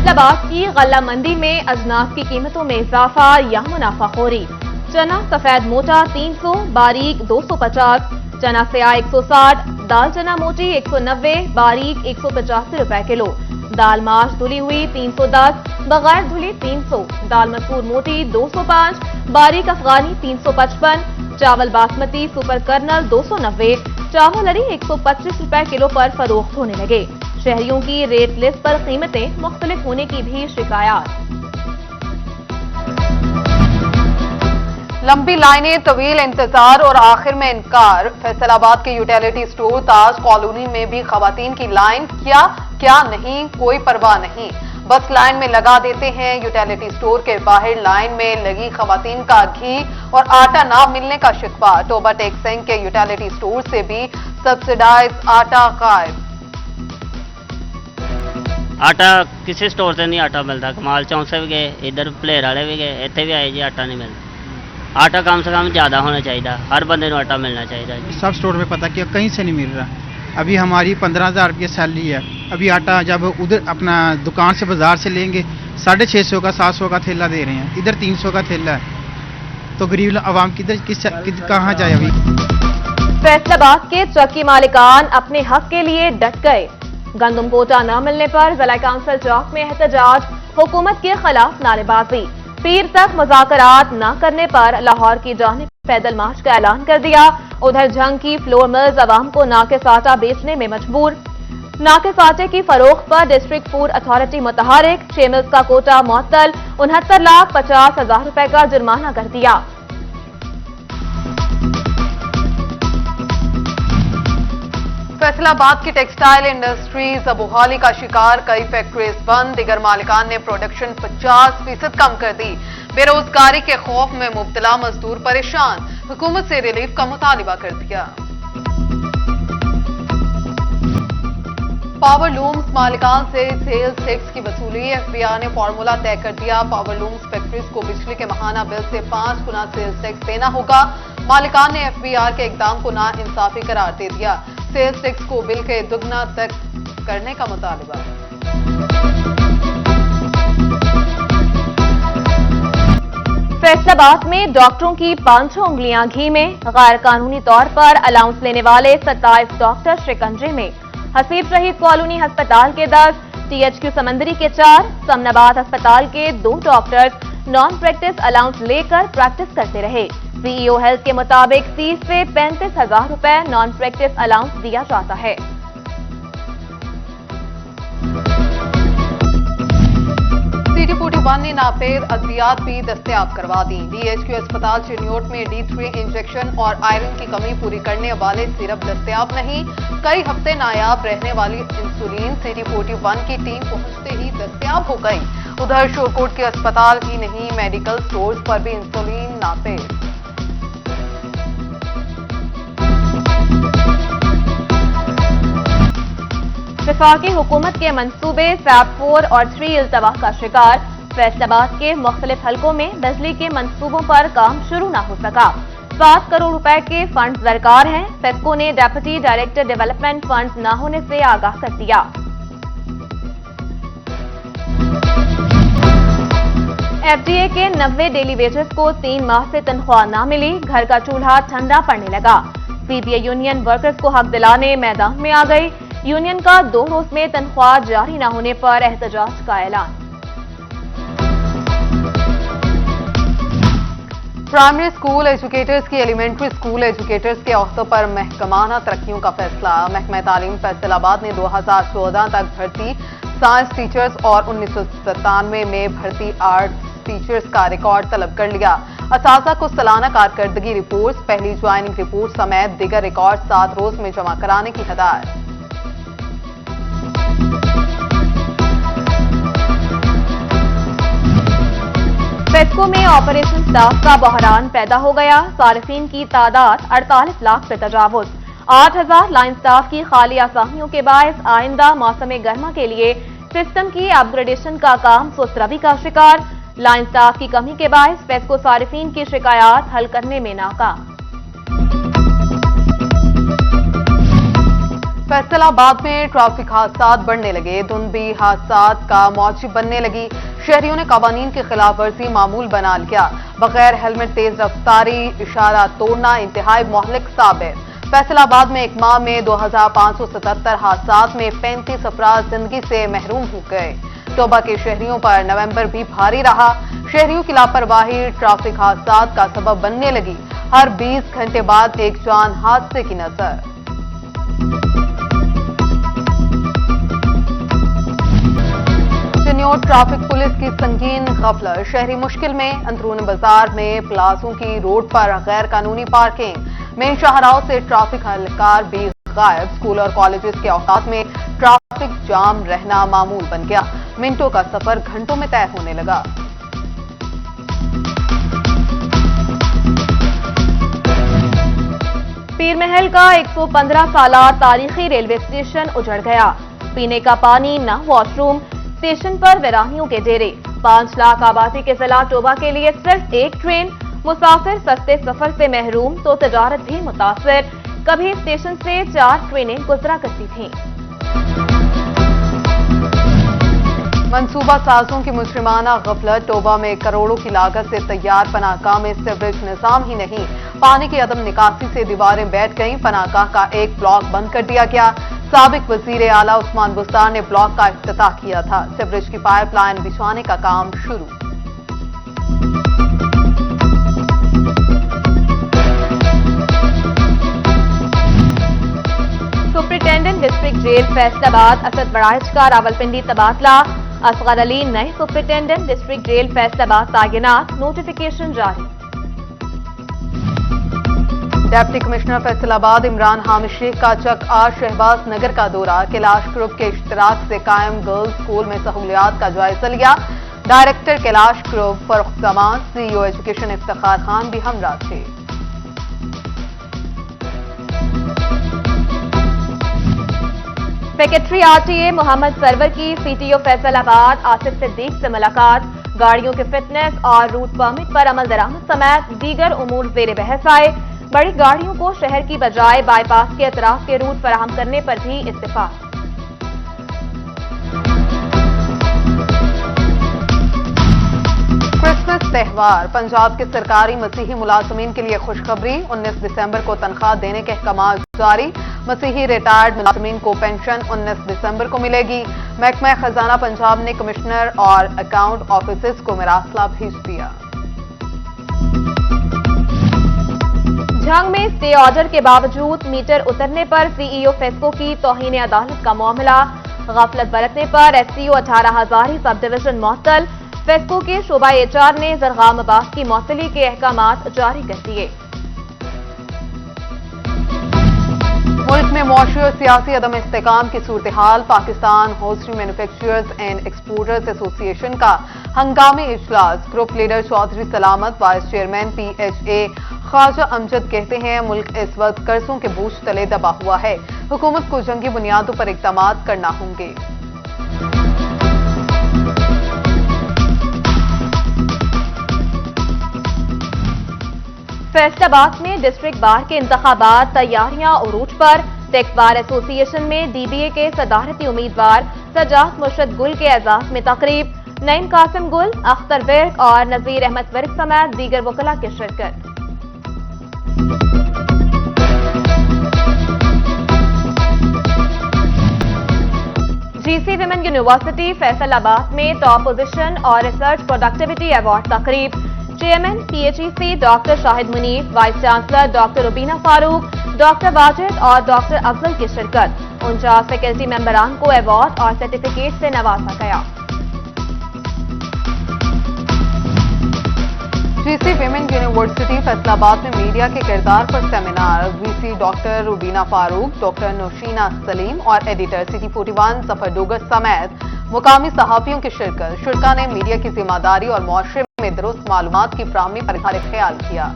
फैसलाबाद की गल्ला मंडी में अजनास की कीमतों में इजाफा या मुनाफाखोरी। चना सफेद मोटा 300, बारीक 250, चना स्याह 160, दाल चना मोटी 190, बारीक 185 रुपए किलो, दाल माश धुली हुई 310, बगैर धुली 300, दाल मसूर मोटी 205, बारीक अफगानी 355, चावल बासमती सुपर कर्नल 290, चावल अरी 125 रुपए किलो पर फरोख्त होने लगे। शहरियों की रेट लिस्ट पर कीमतें मुख्तलिफ होने की भी शिकायत। लंबी लाइनें, तवील इंतजार और आखिर में इनकार। फैसलाबाद के यूटिलिटी स्टोर ताज कॉलोनी में भी खवातीन की लाइन, क्या नहीं, कोई परवाह नहीं, बस लाइन में लगा देते हैं। यूटिलिटी स्टोर के बाहर लाइन में लगी खवातीन का घी और आटा ना मिलने का शिकवा। टोबा टेक्सेंग के यूटिलिटी स्टोर से भी सब्सिडाइज आटा गायब। आटा किसी स्टोर से नहीं आटा मिलता। कमाल चौक से भी गए, इधर भलेर वाले भी गए, इतने भी आए जी आटा नहीं मिलता। आटा कम से कम ज़्यादा होना चाहिए, हर बंदे को आटा मिलना चाहिए। सब स्टोर में पता किया, कहीं से नहीं मिल रहा। अभी हमारी 15,000 रुपये सैलरी है। अभी आटा जब उधर अपना दुकान से बाजार से लेंगे 650 का 700 का थैला दे रहे हैं, इधर 300 का थैला है, तो गरीब आवाम कहाँ जाए। अभी फैसलाबाद के चक्की मालिकान अपने हक के लिए डट गए। गंदम कोटा न मिलने पर जिला काउंसिल चौक में एहतजाज, हुकूमत के खिलाफ नारेबाजी। पीर तक मुज़ाकरात न करने पर लाहौर की जानिब पैदल मार्च का ऐलान कर दिया। उधर जंग की फ्लोर मिल्स अवाम को नाकिस आटा बेचने में मजबूर। नाकिस आटे की फरोख्त पर डिस्ट्रिक्ट फूड अथॉरिटी मुतहरिक। 6 मिल्स का कोटा मुअत्तल, 69,50,000 रुपए का जुर्माना कर दिया। फैसलाबाद की टेक्सटाइल इंडस्ट्रीज बहाली का शिकार, कई फैक्ट्रीज बंद, दिगर मालिकान ने प्रोडक्शन 50% कम कर दी। बेरोजगारी के खौफ में मुब्तला मजदूर परेशान, हुकूमत से रिलीफ का मुतालिबा कर दिया। पावर लूम्स मालिकान से सेल्स टैक्स की वसूली, एफबीआर ने फॉर्मूला तय कर दिया। पावर लूम्स फैक्ट्रीज को बिजली के माहाना बिल से 5 गुना सेल्स टैक्स देना होगा। मालिकान ने एफबीआर के इकदाम को नाइंसाफी करार दे दिया। सेल्स टैक्स को बिल के दुगना तक करने का मुतालिबा। फैसलाबाद में डॉक्टरों की 500 उंगलियां घी में, गैर कानूनी तौर पर अलाउंस लेने वाले 27 डॉक्टर शिकंजे में। हसीब शहीद कॉलोनी अस्पताल के 10, टीएचक्यू समंदरी के 4, समनाबाद अस्पताल के 2 डॉक्टर्स नॉन प्रैक्टिस अलाउंस लेकर प्रैक्टिस करते रहे। सीईओ हेल्थ के मुताबिक 30 से 35,000 रुपए नॉन प्रैक्टिस अलाउंस दिया जाता है। सिटी 41 ने नापेद अद्वियात भी दस्तयाब करवा दी। डीएचक्यू अस्पताल चिन्योट में D3 इंजेक्शन और आयरन की कमी पूरी करने वाले सिरप दस्तयाब नहीं। कई हफ्ते नायाब रहने वाली इंसुलिन सिटी 41 की टीम पहुंचते ही दस्तयाब हो गई। उधर शोरकोट के अस्पताल ही नहीं, मेडिकल स्टोर्स पर भी इंसुलिन नापेद। वफाकी हुकूमत के मंसूबे फैब 4 और 3 इल्तवा का शिकार। फैसलाबाद के मुख्तलिफ हलकों में बिजली के मंसूबों पर काम शुरू न हो सका। 7 करोड़ रुपए के फंड दरकार हैं। फेस्को ने डेप्यूटी डायरेक्टर डेवलपमेंट फंड न होने से आगाह कर दिया। एफडीए के 90 डेली वेजेस को 3 माह से तनख्वाह न मिली, घर का चूल्हा ठंडा पड़ने लगा। सीबीआई यूनियन वर्कर्स को हक दिलाने मैदान में आ गई। यूनियन का 2 रोज में तनख्वाह जारी न होने पर एहतजाज का ऐलान। प्राइमरी स्कूल एजुकेटर्स की एलिमेंट्री स्कूल एजुकेटर्स के ओहदों पर महकमाना तरक्कियों का फैसला। महकमा तालीम फैसलाबाद ने 2014 तक भर्ती साइंस टीचर्स और 1997 में भर्ती आर्ट्स टीचर्स का रिकॉर्ड तलब कर लिया। असासा को सालाना कारकर्दगी रिपोर्ट, पहली ज्वाइनिंग रिपोर्ट समेत दीगर रिकॉर्ड 7 रोज में जमा कराने की हदायत। फेस्को में ऑपरेशन स्टाफ का बहरान पैदा हो गया। सारिफीन की तादाद 48 लाख से तजावुज। 8,000 लाइन स्टाफ की खाली आसामियों के बायस आइंदा मौसम गर्मा के लिए सिस्टम की अपग्रेडेशन का काम सुस्तरवी का शिकार। लाइन स्टाफ की कमी के बायस फेस्को सारिफीन की शिकायत हल करने में नाकाम। फैसल आबाद में ट्रैफिक हादसात बढ़ने लगे। धुंध भी हादसात का मौजब बनने लगी। शहरियों ने कवानीन की खिलाफ वर्जी मामूल बना लिया। बगैर हेलमेट तेज रफ्तारी, इशारा तोड़ना इंतहाई मोहलिक साबित। फैसलाबाद में एक माह में 2577 हादसात में 35 अफराद जिंदगी से महरूम हो गए। टोबा के शहरियों पर नवंबर भी भारी रहा। शहरियों की लापरवाही ट्रैफिक हादसात का सबब बनने लगी। हर 20 घंटे बाद एक जान हादसे की नजर। चिन्योट ट्रैफिक पुलिस की संगीन गफलत। शहरी मुश्किल में। अंदरून बाजार में प्लाजों की रोड पर गैर कानूनी पार्किंग। मेन शाहराहों से ट्रैफिक एहलकार भी गायब। स्कूल और कॉलेजेस के औकात में ट्रैफिक जाम रहना मामूल बन गया। मिनटों का सफर घंटों में तय होने लगा। पीरमहल का 115 साला तारीखी रेलवे स्टेशन उजड़ गया। पीने का पानी न वॉशरूम, स्टेशन पर वीरानियों के डेरे। 5 लाख आबादी के जिला टोबा के लिए सिर्फ एक ट्रेन। मुसाफिर सस्ते सफर से महरूम तो तजारत भी मुतासिर। कभी स्टेशन से 4 ट्रेनें गुजरा करती थीं। मंसूबा साजों की मुजरिमाना गफलत। टोबा में करोड़ों की लागत से तैयार पनाहगाह में सीवरेज निजाम ही नहीं, पानी की अदम निकासी से दीवारें बैठ गईं। पनाहगाह का एक ब्लॉक बंद कर दिया गया। साबिक वजीर आला उस्मान बुस्तार ने ब्लॉक का इफ्तिताह किया था। सीवरेज की पाइपलाइन बिछाने का काम शुरू। Superintendent district jail Faisalabad. Asad Baraich का रावलपिंडी तबादला। असगर अली नए सुपरिटेंडेंट डिस्ट्रिक्ट जेल फैसलाबाद तैनात। नोटिफिकेशन जारी। डिप्टी कमिश्नर फैसलाबाद इमरान हामिद शेख का चक आज शहबाज नगर का दौरा। कैलाश ग्रुप के इश्तराक से कायम गर्ल्स स्कूल में सहूलियात का जायजा लिया। Director Kailash group Farrukh Zaman, CEO education Iftikhar Khan भी हमरा थे। सेक्रेटरी आरटीए मोहम्मद सरवर की सीटीओ फैसलाबाद आसिफ सिद्दीक से मुलाकात। गाड़ियों के फिटनेस और रूट परमिट पर अमल दरामद समेत दीगर उमूर जेर बहस आए। बड़ी गाड़ियों को शहर की बजाय बाईपास के अतराफ के रूट फराहम करने पर भी इत्तेफाक। क्रिसमस त्योहार। पंजाब के सरकारी मसीही मुलाजमीन के लिए खुशखबरी। 19 दिसंबर को तनख्वाह देने के अहकाम जारी। मसीही रिटायर्ड मुलाजमीन को पेंशन 19 दिसंबर को मिलेगी। महकमा खजाना पंजाब ने कमिश्नर और अकाउंट ऑफिसर्स को मरासला भेज दिया। झंग में स्टे ऑर्डर के बावजूद मीटर उतरने पर सीईओ फेस्को की तौहीन अदालत का मामला। गफलत बरतने पर एससीओ 18,000 सब डिवीजन मुअत्तल। फेस्को के शोबा एचआर ने जरगाम अब्बास की मुअत्तली के अहकामात जारी कर दिए। मुल्क में मुआशी और सियासी अदम इस्तेकाम की सूरत हाल। Pakistan hosiery manufacturers and exporters association का हंगामी इजलास। Group leader Chaudhry Salamat, vice chairman PHA Khawaja Amjad कहते हैं मुल्क इस वक्त कर्जों के बोझ तले दबा हुआ है। हुकूमत को जंगी बुनियादों पर इक़दामात करना होंगे। फैसलाबाद में डिस्ट्रिक्ट बार के इंतखाबात तैयारियां उरूज पर। टेक्स बार एसोसिएशन में डीबीए के सदारती उम्मीदवार सजाद मुर्शद गुल के एजाज में तकरीब। नईम कासिम गुल, अख्तर विर्क और नजीर अहमद विर्क समेत दीगर वकला की शिरकत। जीसी विमेन यूनिवर्सिटी फैसलाबाद में टॉप पोजीशन और रिसर्च प्रोडक्टिविटी अवार्ड तकरीब। Chairman PHEC doctor Shahid Munir, vice chancellor doctor Rubina Farooq, doctor Wajid और डॉक्टर अफजल की शिरकत। 49 फैकल्टी मेंबरान को अवार्ड और सर्टिफिकेट से नवाजा गया। जीसी विमेन यूनिवर्सिटी फैसलाबाद में मीडिया के किरदार पर seminar. VC doctor Rubina Farooq, doctor Naushina Saleem और एडिटर सिटी 41 सफर डोगर समेत मुकामी सहाफियों की शिरकत। शुरा ने मीडिया की जिम्मेदारी और मुआशरे में दुरुस्त मालूमात की फराहमी पर इज़हार ख्याल किया।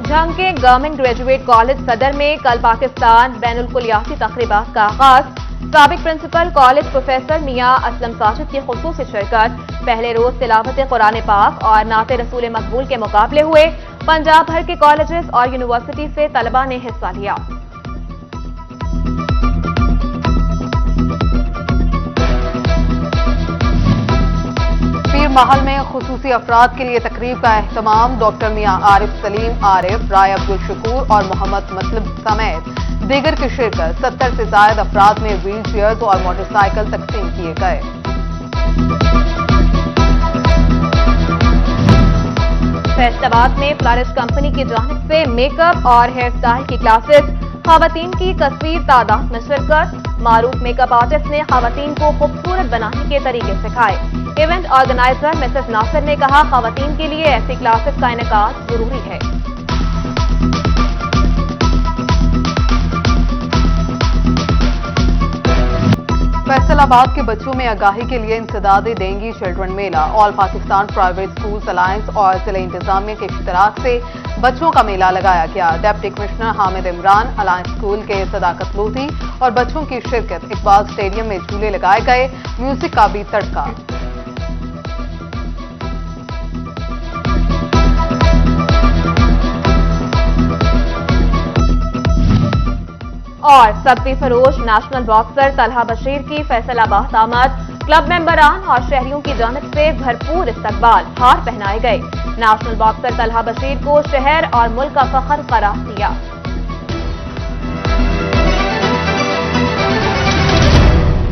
झंग के गवर्नमेंट ग्रेजुएट कॉलेज सदर में कल पाकिस्तान बैनुल कुलियाती तकरीबात का आगाज। साबिक प्रिंसिपल कॉलेज प्रोफेसर मियां असलम साजिद की खुसूसी शिरकत। पहले रोज तिलावत कुरान पाक और नाते रसूल मकबूल के मुकाबले हुए। पंजाब भर के कॉलेजेस और यूनिवर्सिटी से तलबा ने हिस्सा लिया। पीर महल में खुसूसी अफराद के लिए तकरीब का एहतमाम। डॉक्टर मियां आरिफ सलीम आरिफ, राय अब्दुल शकूर और मोहम्मद मतलब समेत दीगर की शिरकत। 70 से ज्यादा अफराद में व्हील चेयर्स और मोटरसाइकिल तकसीम किए गए। फैसलाबाद में फ्लरिश कंपनी की जानिब से मेकअप और हेयर स्टाइल की क्लासेस, खवातीन की कसीर तादाद में शिरकत। मारूफ मेकअप आर्टिस्ट ने खवातीन को खूबसूरत बनाने के तरीके सिखाए। इवेंट ऑर्गेनाइजर मिसेस नासिर ने कहा, खवातीन के लिए ऐसी क्लासेस का इनेकाद जरूरी है। फैसलाबाद के बच्चों में आगाही के लिए इंसदाद देंगी चिल्ड्रन मेला। All Pakistan private schools alliance और जिला इंतजामिया के इश्तराक से बच्चों का मेला लगाया गया। Deputy commissioner Hamid Imran, alliance school के सदाकत लोधी और बच्चों की शिरकत। इकबाल स्टेडियम में झूले लगाए गए, म्यूजिक का भी तड़का। और सब्जी फरोश नेशनल बॉक्सर तलहा बशीर की फैसलाबाद आमद। क्लब मेंबरान और शहरियों की जानिब से भरपूर इस्तकबाल, हार पहनाए गए। नेशनल बॉक्सर तलहा बशीर को शहर और मुल्क का फख्र करार दिया।